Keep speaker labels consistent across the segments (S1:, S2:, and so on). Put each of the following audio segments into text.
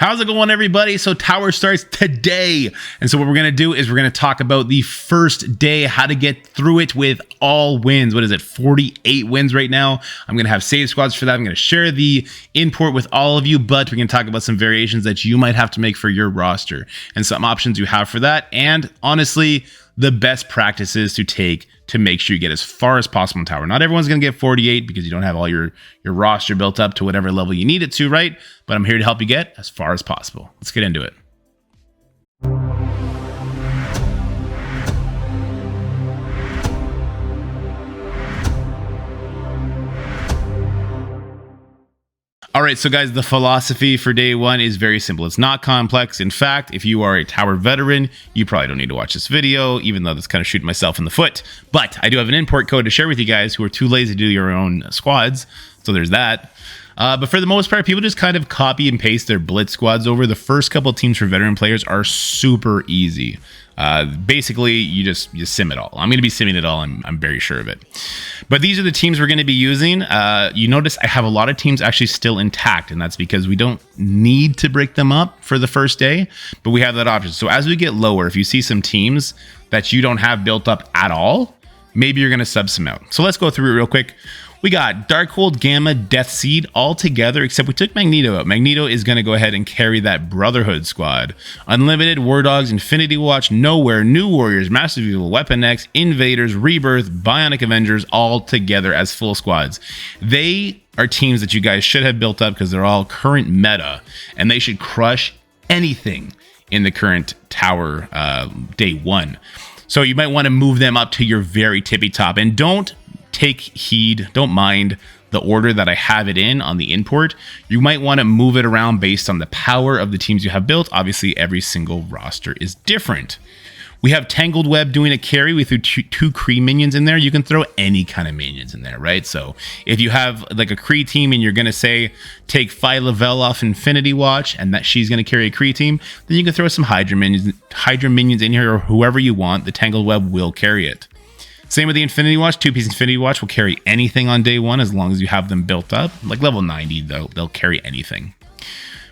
S1: How's it going, everybody? So tower starts today. And so what we're going to do is we're going to talk about the first day, how to get through it with all wins. What is it? 48 wins right now. I'm going to have save squads for that. I'm going to share the import with all of you, but we're going to talk about some variations that you might have to make for your roster and some options you have for that. And honestly, the best practices to take to make sure you get as far as possible in tower. Not everyone's going to get 48 because you don't have all your roster built up to whatever level you need it to, right? But I'm here to help you get as far as possible. Let's get into it. All right, so guys, the philosophy for day one is very simple. It's not complex. In fact, if you are a tower veteran, you probably don't need to watch this video, even though that's kind of shooting myself in the foot. But I do have an import code to share with you guys who are too lazy to do your own squads. So there's that. But for the most part, people just kind of copy and paste their blitz squads over. The first couple of teams for veteran players are super easy. Basically, you sim it all. I'm going to be simming it all. I'm very sure of it. But these are the teams we're going to be using. You notice I have a lot of teams actually still intact, and that's because we don't need to break them up for the first day, but we have that option. So as we get lower, if you see some teams that you don't have built up at all, maybe you're going to sub some out. So let's go through it real quick. We got Darkhold, Gamma, Death Seed all together, except we took Magneto out. Magneto is going to go ahead and carry that Brotherhood squad. Unlimited, War Dogs, Infinity Watch, Nowhere, New Warriors, Massive Evil, Weapon X, Invaders, Rebirth, Bionic Avengers all together as full squads. They are teams that you guys should have built up because they're all current meta, and they should crush anything in the current tower day one. So you might want to move them up to your very tippy top, and don't take heed, don't mind the order that I have it in on the import. You might want to move it around based on the power of the teams you have built. Obviously, every single roster is different. We have Tangled Web doing a carry. We threw two Kree minions in there. You can throw any kind of minions in there, right? So if you have like a Kree team and you're going to say, take Phyla-Vell off Infinity Watch and that she's going to carry a Kree team, then you can throw some Hydra minions in here or whoever you want. The Tangled Web will carry it. Same with the Infinity Watch. Two-piece Infinity Watch will carry anything on day one as long as you have them built up. Like level 90, they'll carry anything.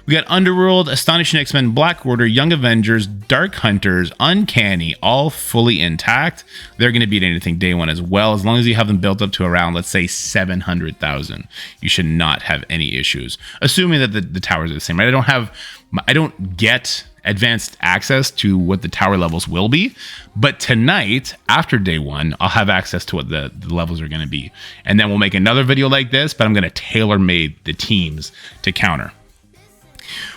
S1: We got Underworld, Astonishing X-Men, Black Order, Young Avengers, Dark Hunters, Uncanny, all fully intact. They're going to beat anything day one as well. As long as you have them built up to around, let's say, 700,000. You should not have any issues. Assuming that the towers are the same, right? I don't get advanced access to what the tower levels will be, but tonight after day one I'll have access to what the levels are going to be, and then we'll make another video like this, but I'm going to tailor-made the teams to counter.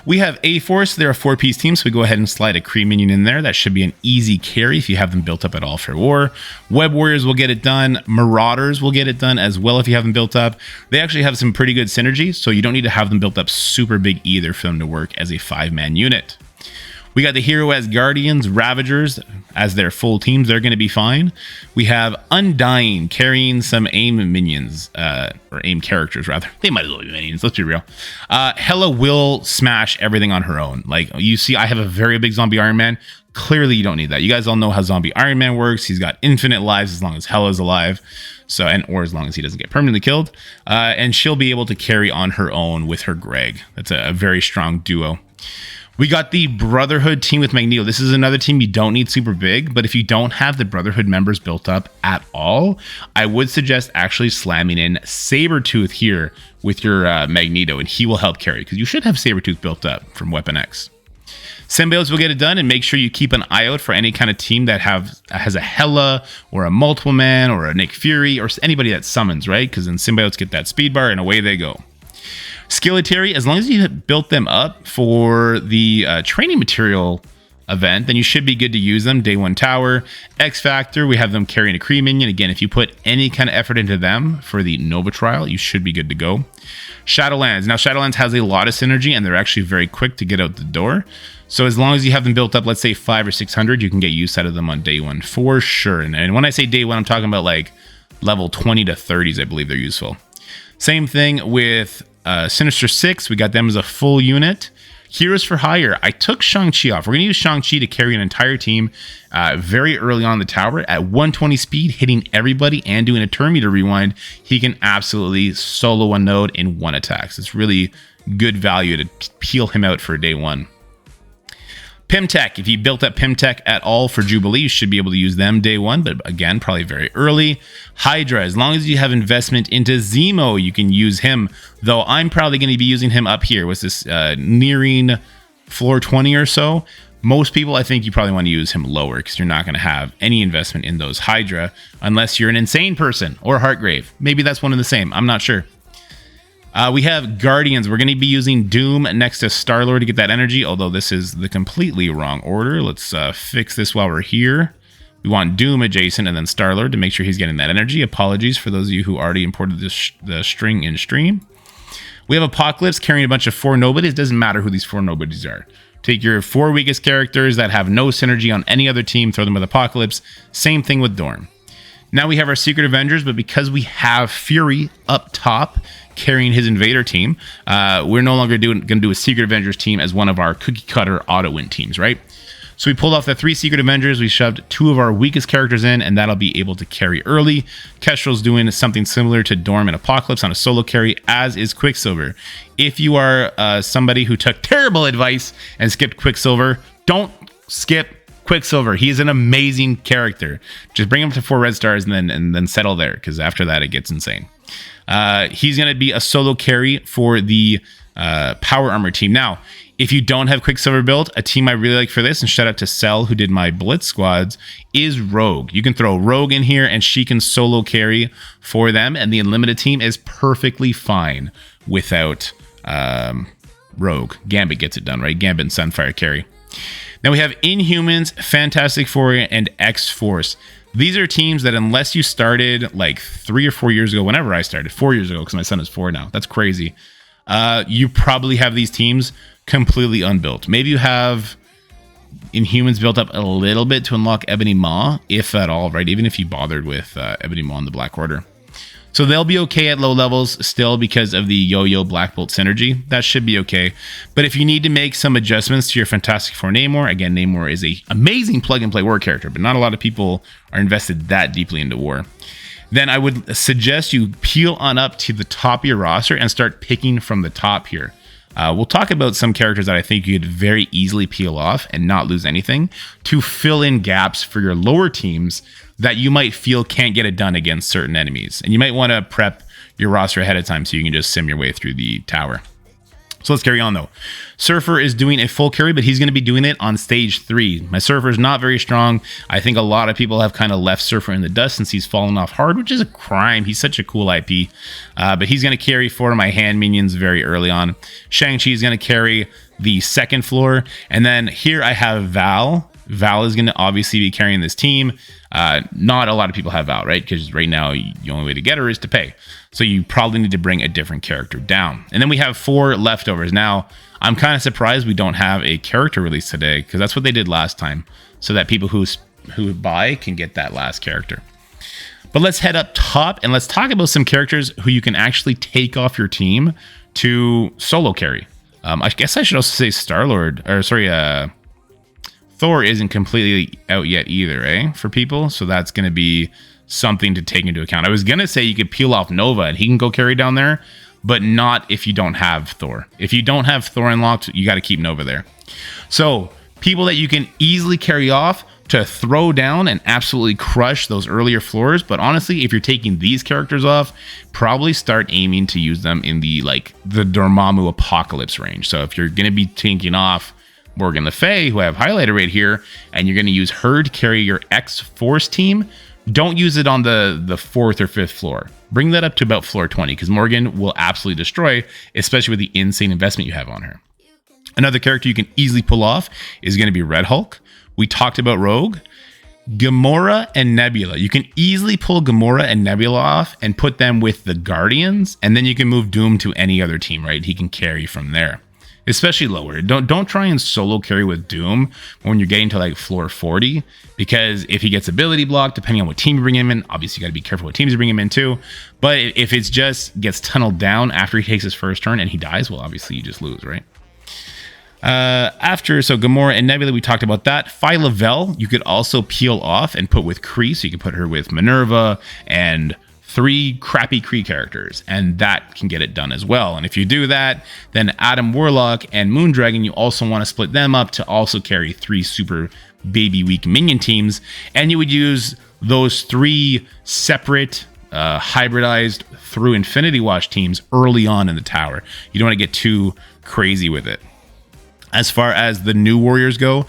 S1: We have A-Force. They're a 4-piece team, so we go ahead and slide a Kree minion in there. That should be an easy carry if you have them built up at all for war. Web Warriors will get it done. Marauders will get it done as well if you have them built up. They actually have some pretty good synergy, so you don't need to have them built up super big either for them to work as a 5-man unit. We got the Hero as Guardians, Ravagers as their full teams. They're going to be fine. We have Undying carrying some AIM minions, or AIM characters, rather. They might as well be minions, let's be real. Hela will smash everything on her own. Like, you see, I have a very big zombie Iron Man. Clearly, you don't need that. You guys all know how zombie Iron Man works. He's got infinite lives as long as Hela's alive. So, or as long as he doesn't get permanently killed. And she'll be able to carry on her own with her Greg. That's a very strong duo. We got the Brotherhood team with Magneto. This is another team you don't need super big, but if you don't have the Brotherhood members built up at all, I would suggest actually slamming in Sabretooth here with your Magneto, and he will help carry, because you should have Sabretooth built up from Weapon X. Symbiotes will get it done, and make sure you keep an eye out for any kind of team that has a Hela or a Multiple Man or a Nick Fury or anybody that summons, right? Because then Symbiotes get that speed bar and away they go. Skeletery, as long as you built them up for the training material event, then you should be good to use them. Day one tower. X Factor, we have them carrying a Kree minion. Again, if you put any kind of effort into them for the Nova trial, you should be good to go. Shadowlands. Now, Shadowlands has a lot of synergy, and they're actually very quick to get out the door. So as long as you have them built up, let's say 500 or 600, you can get use out of them on day one for sure. And when I say day one, I'm talking about like level 20 to 30s, I believe they're useful. Same thing with Sinister Six. We got them as a full unit. Heroes for Hire. I took Shang-Chi off. We're going to use Shang-Chi to carry an entire team very early on the tower at 120 speed, hitting everybody and doing a turn meter rewind. He can absolutely solo one node in one attack. So it's really good value to peel him out for day one. Pimtech, if you built up Pimtech at all for Jubilee, you should be able to use them day one, but again, probably very early. Hydra, as long as you have investment into Zemo, you can use him, though I'm probably going to be using him up here. Was this nearing floor 20 or so? Most people, I think you probably want to use him lower because you're not going to have any investment in those Hydra unless you're an insane person or Heartgrave. Maybe that's one and the same. I'm not sure. We have Guardians. We're going to be using Doom next to Star-Lord to get that energy, although this is the completely wrong order. Let's fix this while we're here. We want Doom adjacent and then Star-Lord to make sure he's getting that energy. Apologies for those of you who already imported the string in stream. We have Apocalypse carrying a bunch of 4 nobodies. It doesn't matter who these 4 nobodies are. Take your 4 weakest characters that have no synergy on any other team, throw them with Apocalypse. Same thing with Dorn. Now we have our Secret Avengers, but because we have Fury up top carrying his Invader team, we're no longer going to do a Secret Avengers team as one of our cookie cutter auto win teams, right? So we pulled off the 3 Secret Avengers, we shoved 2 of our weakest characters in, and that'll be able to carry early. Kestrel's doing something similar to Dorm and Apocalypse on a solo carry, as is Quicksilver. If you are somebody who took terrible advice and skipped Quicksilver, don't skip Quicksilver. He is an amazing character. Just bring him to 4 red stars and then settle there, because after that it gets insane. He's going to be a solo carry for the Power Armor team. Now, if you don't have Quicksilver built, a team I really like for this, and shout out to Cell who did my Blitz squads, is Rogue. You can throw Rogue in here and she can solo carry for them, and the Unlimited team is perfectly fine without Rogue. Gambit gets it done, right? Gambit and Sunfire carry. Now we have Inhumans, Fantastic Four, and X-Force. These are teams that unless you started like 3 or 4 years ago, whenever I started, 4 years ago, because my son is 4 now. That's crazy. You probably have these teams completely unbuilt. Maybe you have Inhumans built up a little bit to unlock Ebony Maw, if at all, right? Even if you bothered with Ebony Maw in the Black Order. So they'll be okay at low levels still because of the Yo-Yo Black Bolt synergy. That should be okay. But if you need to make some adjustments to your Fantastic Four Namor, again, Namor is an amazing plug-and-play war character, but not a lot of people are invested that deeply into war. Then I would suggest you peel on up to the top of your roster and start picking from the top here. We'll talk about some characters that I think you could very easily peel off and not lose anything to fill in gaps for your lower teams that you might feel can't get it done against certain enemies. And you might want to prep your roster ahead of time so you can just sim your way through the tower. So let's carry on though. Surfer is doing a full carry, but he's going to be doing it on stage 3. My Surfer is not very strong. I think a lot of people have kind of left Surfer in the dust since he's fallen off hard, which is a crime. He's such a cool IP. But he's going to carry 4 of my hand minions very early on. Shang-Chi is going to carry the 2nd floor. And then here I have Val. Val is going to obviously be carrying this team. Not a lot of people have Val, right? Because right now the only way to get her is to pay. So you probably need to bring a different character down. And then we have 4 leftovers. Now, I'm kind of surprised we don't have a character release today, because that's what they did last time, so that people who buy can get that last character. But let's head up top and let's talk about some characters who you can actually take off your team to solo carry. I guess I should also say Star-Lord, or sorry, Thor isn't completely out yet either, eh? For people, so that's going to be something to take into account. I was going to say you could peel off Nova and he can go carry down there, but not if you don't have Thor. If you don't have Thor unlocked, you got to keep Nova there. So people that you can easily carry off to throw down and absolutely crush those earlier floors. But honestly, if you're taking these characters off, probably start aiming to use them in the Dormammu Apocalypse range. So if you're going to be taking off Morgan Le Fay, who I have highlighted right here, and you're going to use her to carry your X-Force team, don't use it on the 4th or 5th floor. Bring that up to about floor 20, because Morgan will absolutely destroy, especially with the insane investment you have on her. Another character you can easily pull off is going to be Red Hulk. We talked about Rogue. Gamora and Nebula. You can easily pull Gamora and Nebula off and put them with the Guardians, and then you can move Doom to any other team, right? He can carry from there. Especially lower. Don't try and solo carry with Doom when you're getting to like floor 40, because if he gets ability blocked, depending on what team you bring him in, obviously you got to be careful what teams you bring him into. But if it's just gets tunneled down after he takes his first turn and he dies, well, obviously you just lose, right? So Gamora and Nebula, we talked about that. Phyla-Vell, you could also peel off and put with Kree, so you can put her with Minerva and 3 crappy Kree characters, and that can get it done as well. And if you do that, then Adam Warlock and Moondragon, you also want to split them up to also carry 3 super baby weak minion teams, and you would use those 3 separate hybridized through Infinity Watch teams early on in the tower. You don't want to get too crazy with it. As far as the new warriors go,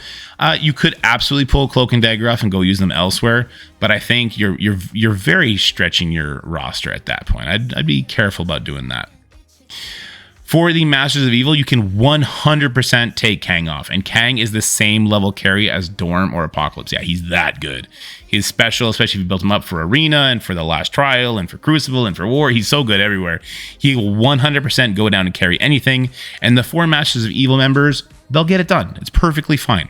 S1: you could absolutely pull Cloak and Dagger off and go use them elsewhere, but I think you're very stretching your roster at that point. I'd be careful about doing that. For the Masters of Evil, you can 100% take Kang off, and Kang is the same level carry as Dorm or Apocalypse. Yeah, he's that good. He's special, especially if you built him up for Arena and for the Last Trial and for Crucible and for War. He's so good everywhere. He will 100% go down and carry anything, and the 4 Masters of Evil members, they'll get it done. It's perfectly fine.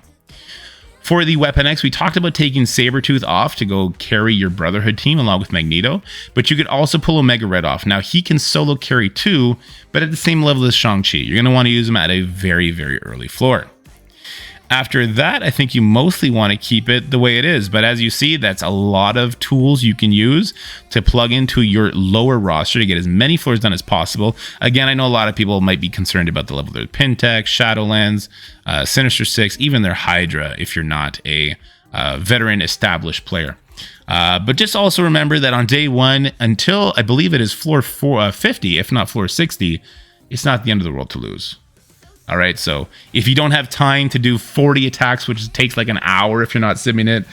S1: For the Weapon X, we talked about taking Sabretooth off to go carry your Brotherhood team along with Magneto, but you could also pull Omega Red off. Now, he can solo carry too, but at the same level as Shang-Chi. You're going to want to use him at a very, very early floor. After that, I think you mostly want to keep it the way it is, but as you see, that's a lot of tools you can use to plug into your lower roster to get as many floors done as possible. Again, I know a lot of people might be concerned about the level of their Pentax, Shadowlands, Sinister Six, even their Hydra if you're not a veteran established player. But just also remember that on day 1, until I believe it is floor 50, if not floor 60, it's not the end of the world to lose. All right, so if you don't have time to do 40 attacks, which takes like an hour if you're not simming it,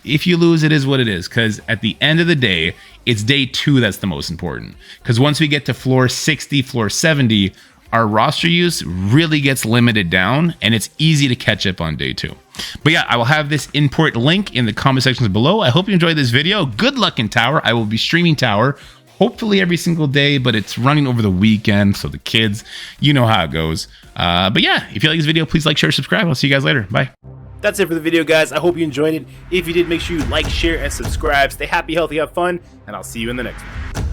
S1: if you lose, it is what it is. Because at the end of the day, it's day 2 that's the most important. Because once we get to floor 60, floor 70, our roster use really gets limited down, and it's easy to catch up on day 2. But yeah, I will have this import link in the comment sections below. I hope you enjoyed this video. Good luck in Tower. I will be streaming Tower hopefully every single day, but it's running over the weekend, so the kids, you know how it goes. But yeah, if you like this video, please like, share, subscribe. I'll see you guys later. Bye.
S2: That's it for the video, guys. I hope you enjoyed it. If you did, make sure you like, share, and subscribe. Stay happy, healthy, have fun, and I'll see you in the next one.